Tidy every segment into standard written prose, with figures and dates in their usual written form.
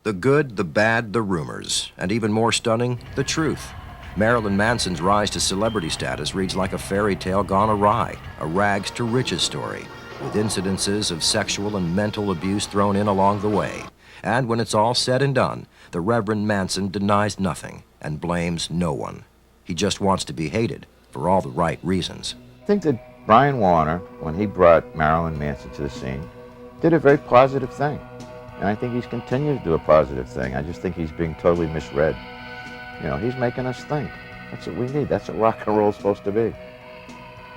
The good, the bad, the rumors, and even more stunning, the truth. Marilyn Manson's rise to celebrity status reads like a fairy tale gone awry, a rags to riches story, with incidences of sexual and mental abuse thrown in along the way. And when it's all said and done, the Reverend Manson denies nothing and blames no one. He just wants to be hated for all the right reasons. I think that Brian Warner, when he brought Marilyn Manson to the scene, did a very positive thing. And I think he's continued to do a positive thing. I just think he's being totally misread. You know, he's making us think. That's what we need. That's what rock and roll is supposed to be.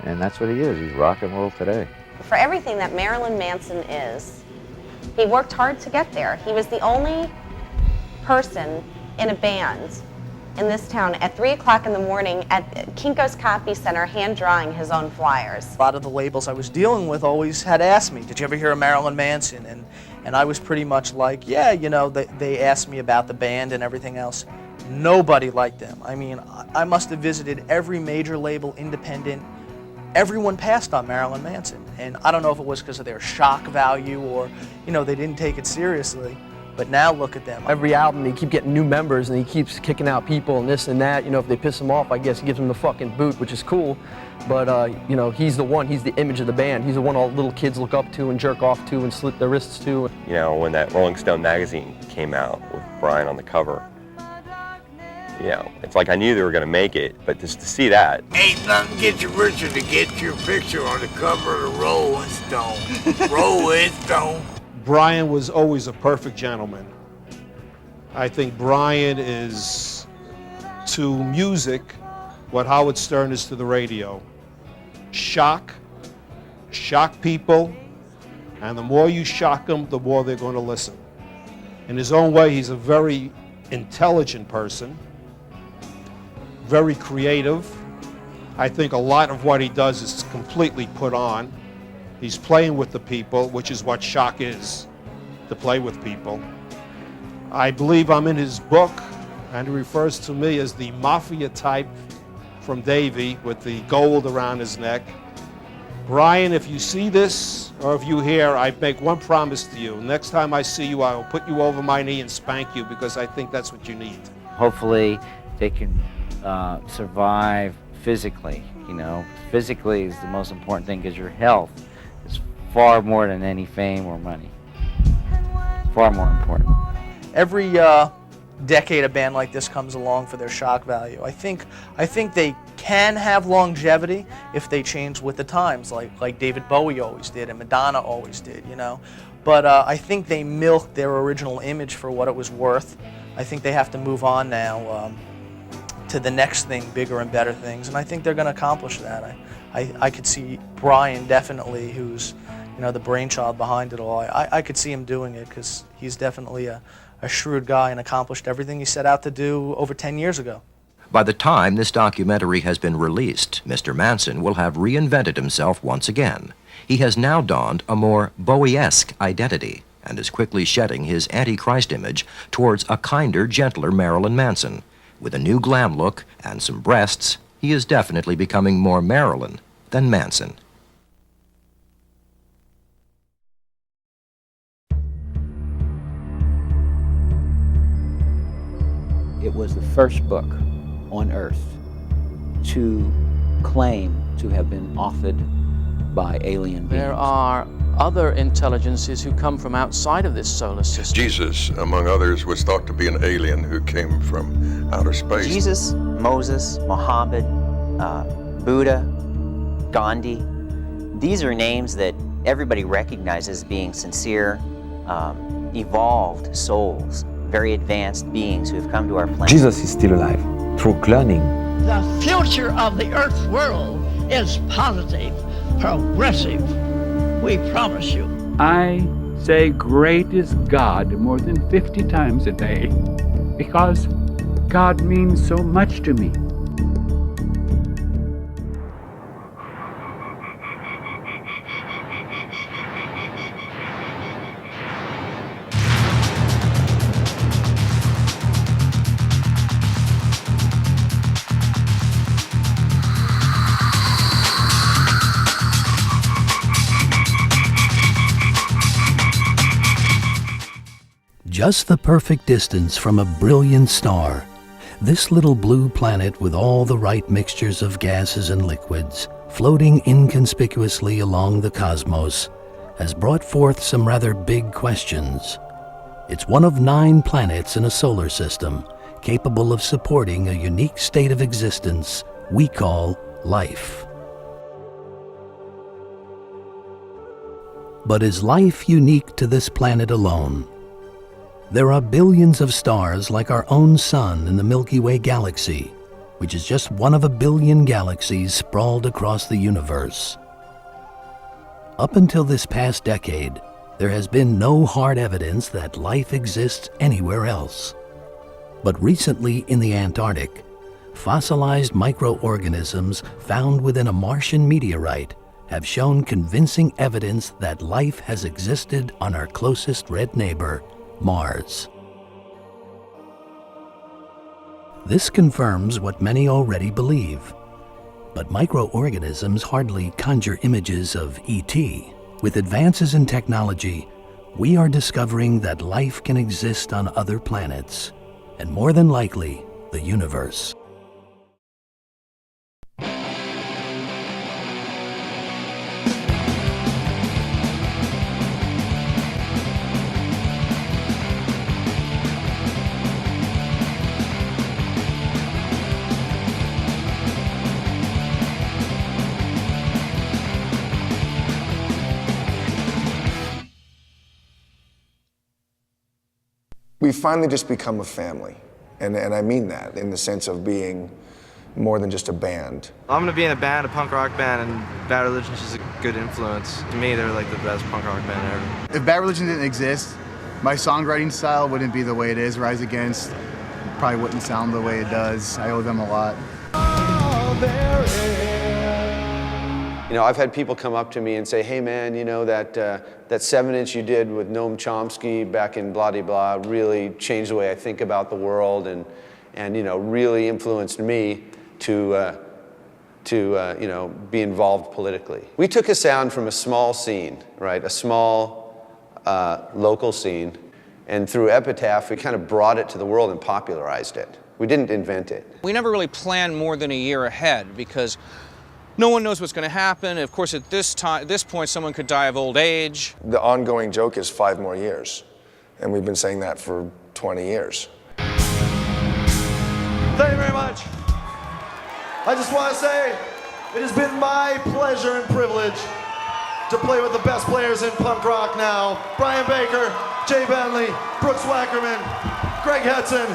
And that's what he is. He's rock and roll today. For everything that Marilyn Manson is, he worked hard to get there. He was the only person in a band in this town at 3 o'clock in the morning at Kinko's Copy Center hand drawing his own flyers. A lot of the labels I was dealing with always had asked me, did you ever hear of Marilyn Manson? And I was pretty much like, yeah, you know, they asked me about the band and everything else. Nobody liked them. I mean, I must have visited every major label, independent. Everyone passed on Marilyn Manson. And I don't know if it was because of their shock value or, you know, they didn't take it seriously. But now look at them. Every album, they keep getting new members, and he keeps kicking out people and this and that. You know, if they piss him off, I guess he gives them the fucking boot, which is cool. But, you know, he's the one, he's the image of the band. He's the one all little kids look up to and jerk off to and slit their wrists to. You know, when that Rolling Stone magazine came out with Brian on the cover, you know, it's like I knew they were going to make it, but just to see that. Ain't nothing gets you richer to get your picture on the cover of the Rolling Stone. Rolling Stone. Brian was always a perfect gentleman. I think Brian is to music what Howard Stern is to the radio. Shock people, and the more you shock them, the more they're going to listen. In his own way, he's a very intelligent person, very creative. I think a lot of what he does is completely put on. He's playing with the people, which is what shock is, to play with people. I believe I'm in his book, and he refers to me as the mafia type from Davy with the gold around his neck. Brian, if you see this, or if you hear, I make one promise to you. Next time I see you, I will put you over my knee and spank you, because I think that's what you need. Hopefully they can survive physically. You know, physically is the most important thing, because your health is far more than any fame or money. Far more important. Every decade a band like this comes along for their shock value. I think they can have longevity if they change with the times, like David Bowie always did and Madonna always did, you know. But I think they milked their original image for what it was worth. I think they have to move on now to the next thing, bigger and better things, and I think they're going to accomplish that. I could see Brian definitely, who's, you know, the brainchild behind it all. I could see him doing it, because he's definitely a shrewd guy and accomplished everything he set out to do over 10 years ago. By the time this documentary has been released, Mr. Manson will have reinvented himself once again. He has now donned a more Bowie-esque identity and is quickly shedding his Antichrist image towards a kinder, gentler Marilyn Manson. With a new glam look and some breasts, he is definitely becoming more Marilyn than Manson. It was the first book on Earth to claim to have been authored by alien beings. There are other intelligences who come from outside of this solar system. Jesus, among others, was thought to be an alien who came from outer space. Jesus, Moses, Muhammad, Buddha, Gandhi, these are names that everybody recognizes as being sincere, evolved souls, very advanced beings who have come to our planet. Jesus is still alive through cloning. The future of the Earth world is positive, progressive. We promise you. I say great is God more than 50 times a day, because God means so much to me. just the perfect distance from a brilliant star, this little blue planet with all the right mixtures of gases and liquids, floating inconspicuously along the cosmos, has brought forth some rather big questions. It's one of 9 planets in a solar system capable of supporting a unique state of existence we call life. But is life unique to this planet alone? There are billions of stars like our own sun in the Milky Way galaxy, which is just one of a billion galaxies sprawled across the universe. Up until this past decade, there has been no hard evidence that life exists anywhere else. But recently in the Antarctic, fossilized microorganisms found within a Martian meteorite have shown convincing evidence that life has existed on our closest red neighbor, Mars. This confirms what many already believe. But microorganisms hardly conjure images of E.T. With advances in technology, we are discovering that life can exist on other planets, and more than likely, the universe. We've finally just become a family, and I mean that in the sense of being more than just a band. I'm gonna be in a band, a punk rock band, and Bad Religion's just a good influence. To me, they're like the best punk rock band ever. If Bad Religion didn't exist, my songwriting style wouldn't be the way it is. Rise Against probably wouldn't sound the way it does. I owe them a lot. You know, I've had people come up to me and say, hey man, you know, that 7-inch you did with Noam Chomsky back in blah de blah really changed the way I think about the world and you know, really influenced me to you know, be involved politically. We took a sound from a small scene, right, a small local scene, and through Epitaph we kind of brought it to the world and popularized it. We didn't invent it. We never really planned more than a year ahead because no one knows what's going to happen. Of course, at this point, someone could die of old age. The ongoing joke is 5 more years, and we've been saying that for 20 years. Thank you very much. I just want to say it has been my pleasure and privilege to play with the best players in punk rock now. Brian Baker, Jay Bentley, Brooks Wackerman, Greg Hetson,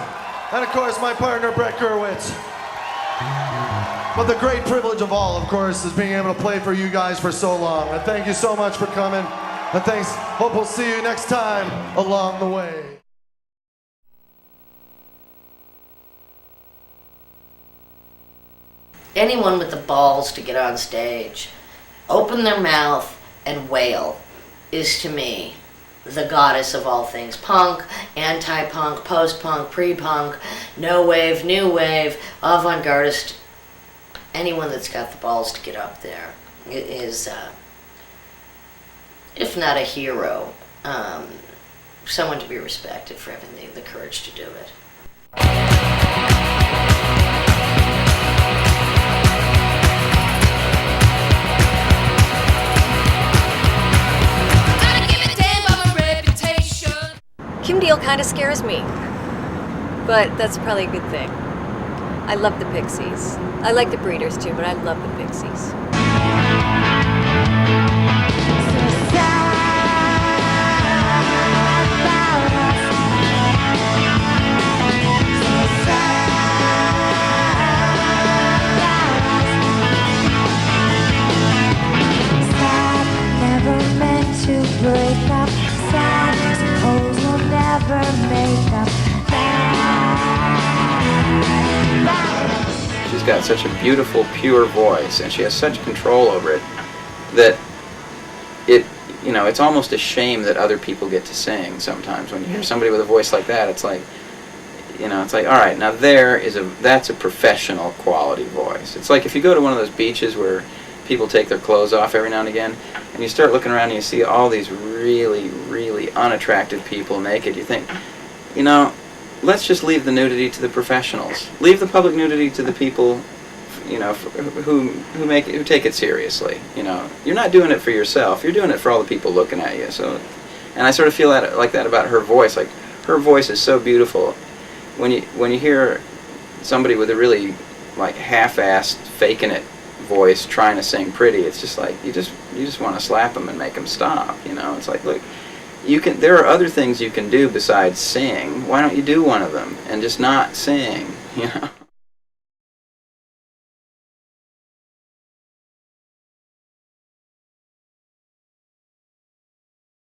and of course my partner Brett Gurwitz. But the great privilege of all, of course, is being able to play for you guys for so long. And thank you so much for coming. And thanks. Hope we'll see you next time along the way. Anyone with the balls to get on stage, open their mouth and wail is to me the goddess of all things punk, anti-punk, post-punk, pre-punk, no wave, new wave, avant-gardist. Anyone that's got the balls to get up there is, if not a hero, someone to be respected for having the courage to do it. Kim Deal kind of scares me, but that's probably a good thing. I love the Pixies. I like the Breeders too, but I love the Pixies. Never meant to break up. Sad, suppose we'll never make up. She's got such a beautiful, pure voice, and she has such control over it that it's almost a shame that other people get to sing sometimes. When you hear somebody with a voice like that, it's like, all right, now that's a professional quality voice. It's like if you go to one of those beaches where people take their clothes off every now and again, and you start looking around and you see all these really, really unattractive people naked, you think, you know, let's just leave the nudity to the professionals. Leave the public nudity to the people, you know, who take it seriously. You know, you're not doing it for yourself. You're doing it for all the people looking at you. So, and I sort of feel like that about her voice. Like, her voice is so beautiful. When you hear somebody with a really like half-assed, faking it voice trying to sing pretty, it's just like you just want to slap them and make them stop. You know, it's like, look, there are other things you can do besides sing. Why don't you do one of them and just not sing? You know.